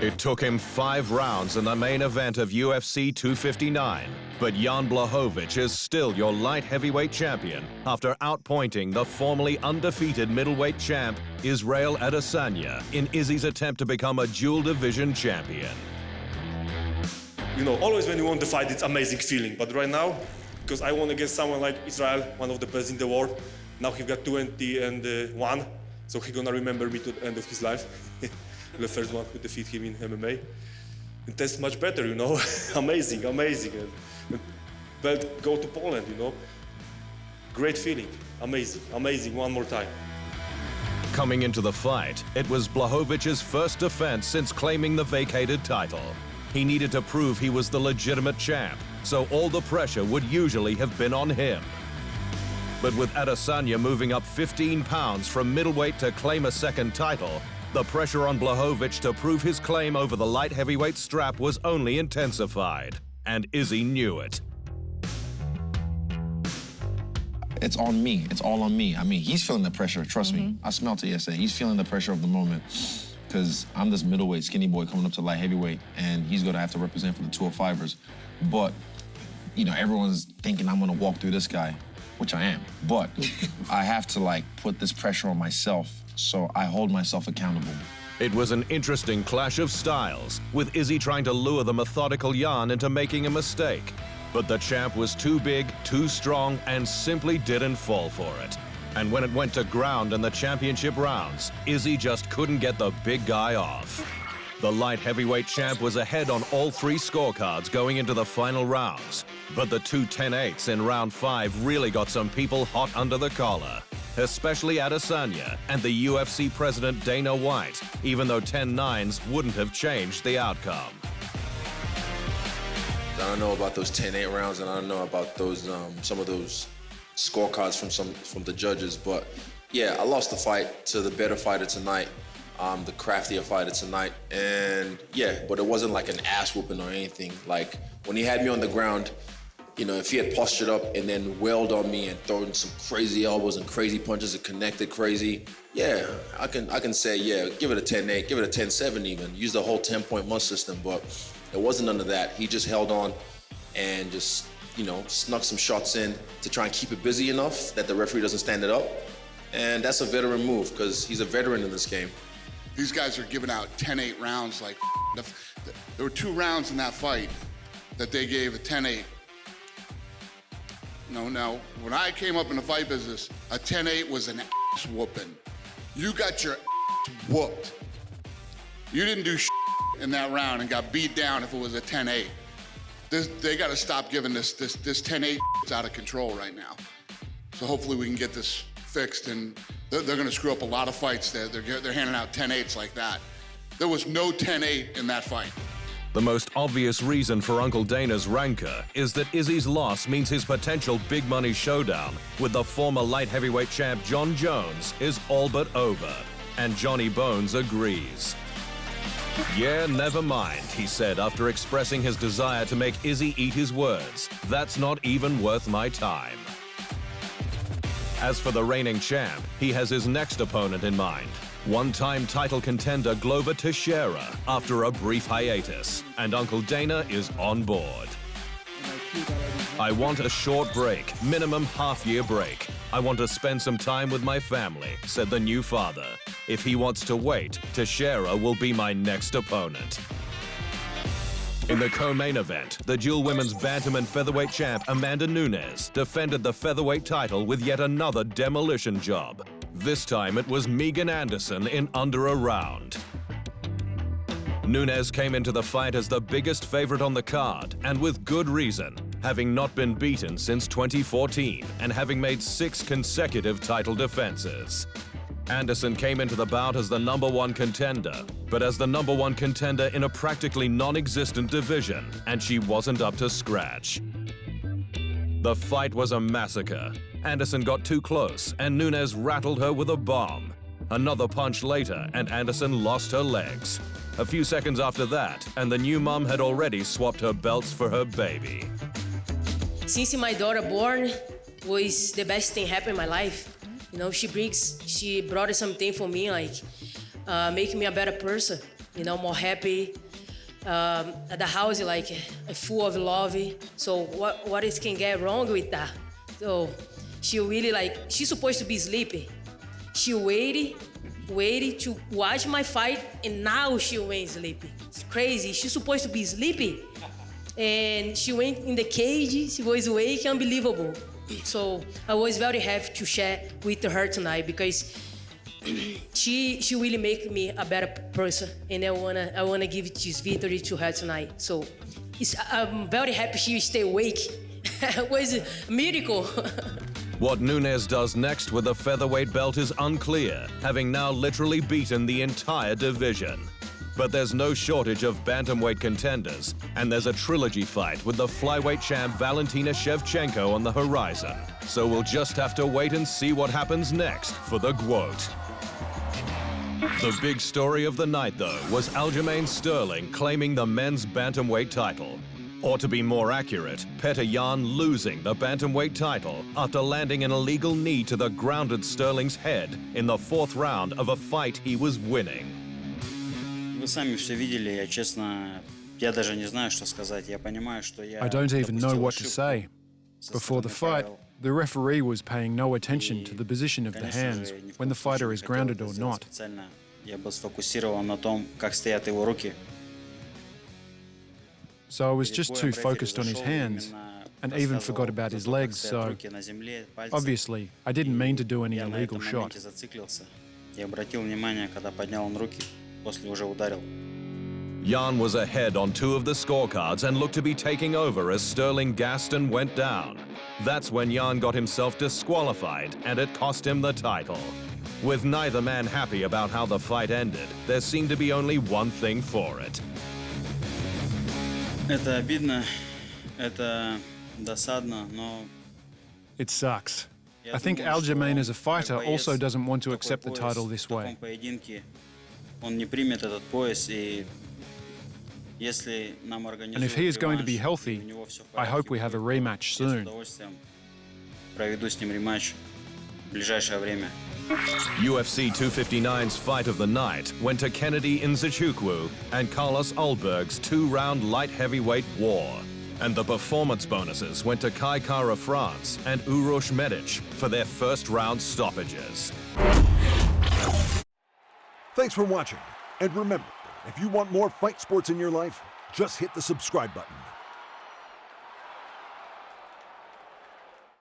It took him 5 rounds in the main event of UFC 259, but Jan Blachowicz is still your light heavyweight champion after outpointing the formerly undefeated middleweight champ Israel Adesanya in Izzy's attempt to become a dual division champion. You know, always when you won the fight, it's amazing feeling, but right now, because I won against someone like Israel, one of the best in the world, now he got 21, so he's gonna remember me to the end of his life. The first one who defeat him in MMA. It tastes much better, you know. Amazing, amazing. And belt go to Poland, you know. Great feeling, amazing, amazing, one more time. Coming into the fight, it was Blachowicz's first defense since claiming the vacated title. He needed to prove he was the legitimate champ, so all the pressure would usually have been on him. But with Adesanya moving up 15 pounds from middleweight to claim a second title, the pressure on Blachowicz to prove his claim over the light heavyweight strap was only intensified, and Izzy knew it. It's on me. It's all on me. I mean, he's feeling the pressure, trust me. I smelled it yesterday. He's feeling the pressure of the moment because I'm this middleweight skinny boy coming up to light heavyweight, and he's gonna have to represent for the 205ers. But, you know, everyone's thinking I'm gonna walk through this guy, which I am. But I have to, like, put this pressure on myself, so I hold myself accountable. It was an interesting clash of styles, with Izzy trying to lure the methodical Jan into making a mistake. But the champ was too big, too strong, and simply didn't fall for it. And when it went to ground in the championship rounds, Izzy just couldn't get the big guy off. The light heavyweight champ was ahead on all 3 scorecards going into the final rounds. But the 2 10-8s in round 5 really got some people hot under the collar, especially Adesanya and the UFC president Dana White, even though 10-9s wouldn't have changed the outcome. I don't know about those 10-8 rounds, and I don't know about those some of those scorecards from the judges, but yeah, I lost the fight to the better fighter tonight, the craftier fighter tonight, and yeah, but it wasn't like an ass whooping or anything. Like when he had me on the ground, you know, if he had postured up and then wailed on me and thrown some crazy elbows and crazy punches and connected crazy, yeah, I can say, yeah, give it a 10-8, give it a 10-7 even. Use the whole 10-point must system, but it wasn't none of that. He just held on and just, you know, snuck some shots in to try and keep it busy enough that the referee doesn't stand it up. And that's a veteran move because he's a veteran in this game. These guys are giving out 10-8 rounds like there were 2 rounds in that fight that they gave a 10-8. Now, when I came up in the fight business, a 10-8 was an ass whooping. You got your ass whooped. You didn't do in that round and got beat down if it was a 10-8. They got to stop giving this 10-8 out of control right now. So hopefully we can get this fixed, and they're going to screw up a lot of fights. They're handing out 10-8s like that. There was no 10-8 in that fight. The most obvious reason for Uncle Dana's rancor is that Izzy's loss means his potential big money showdown with the former light heavyweight champ John Jones is all but over, and Johnny Bones agrees. Yeah, never mind, he said after expressing his desire to make Izzy eat his words. That's not even worth my time. As for the reigning champ, he has his next opponent in mind. One-time title contender Glover Teixeira after a brief hiatus, and Uncle Dana is on board. I want a short break, minimum half-year break. I want to spend some time with my family, said the new father. If he wants to wait, Teixeira will be my next opponent. In the co-main event, the dual women's bantam and featherweight champ Amanda Nunes defended the featherweight title with yet another demolition job. This time it was Megan Anderson in under a round. Nunes came into the fight as the biggest favorite on the card, and with good reason, having not been beaten since 2014 and having made 6 consecutive title defenses. Anderson came into the bout as the #1 contender, but as the #1 contender in a practically non-existent division, and she wasn't up to scratch. The fight was a massacre. Anderson got too close, and Nunes rattled her with a bomb. Another punch later, and Anderson lost her legs. A few seconds after that, and the new mom had already swapped her belts for her baby. Since my daughter born was the best thing happened in my life. You know, she brought something for me, like making me a better person, you know, more happy. At the house, like full of love. So what is can get wrong with that? So she really like, she's supposed to be sleepy. She waited to watch my fight, and now she went sleepy. It's crazy. She's supposed to be sleepy, and she went in the cage. She was awake, unbelievable. So I was very happy to share with her tonight because she really make me a better person, and I wanna give this victory to her tonight. So I'm very happy she stay awake. It was a miracle. What Nunes does next with the featherweight belt is unclear, having now literally beaten the entire division. But there's no shortage of bantamweight contenders, and there's a trilogy fight with the flyweight champ Valentina Shevchenko on the horizon. So we'll just have to wait and see what happens next for the GWOAT. The big story of the night, though, was Aljamain Sterling claiming the men's bantamweight title. Or to be more accurate, Petr Yan losing the bantamweight title after landing an illegal knee to the grounded Sterling's head in the 4th round of a fight he was winning. Вы сами все видели, я честно, я даже не знаю, что сказать. Я понимаю, что я I don't even know допустил what to ошибку say. со Before the стороны fight, правил. the referee was paying no attention to the position of the Конечно hands же, ни в when the коем fighter случае is не хотел grounded это or сделать not. специально. Я был сфокусирован на том, как стоят его руки. So I was Перед just боем too рефери focused on his зашел, hands именно and even рассказывал forgot about за his то, как legs, стоят so руки на земле, пальцы. obviously I didn't mean to do any Я на illegal этом shot. моменте зациклился. Я обратил внимание, когда поднял он руки, после уже ударил. Yan was ahead on 2 of the scorecards and looked to be taking over as Sterling gassed and went down. That's when Yan got himself disqualified, and it cost him the title. With neither man happy about how the fight ended, there seemed to be only one thing for it. Это обидно, это досадно, но It sucks. я I think думаю, что Aljamain as a fighter как also боец doesn't want to такой accept the пояс, title в this таком way. поединке он не примет этот пояс, и если нам And if he is going to be реванш, healthy, и у него всё в I hope порядке, we have a будет, rematch я с soon. удовольствием проведу с ним рематч в ближайшее время. UFC 259's fight of the night went to Kennedy Nzechukwu and Carlos Ulberg's 2-round light heavyweight war. And the performance bonuses went to Kai Kara France and Uroš Medic for their first-round stoppages. Thanks for watching. And remember, if you want more fight sports in your life, just hit the subscribe button.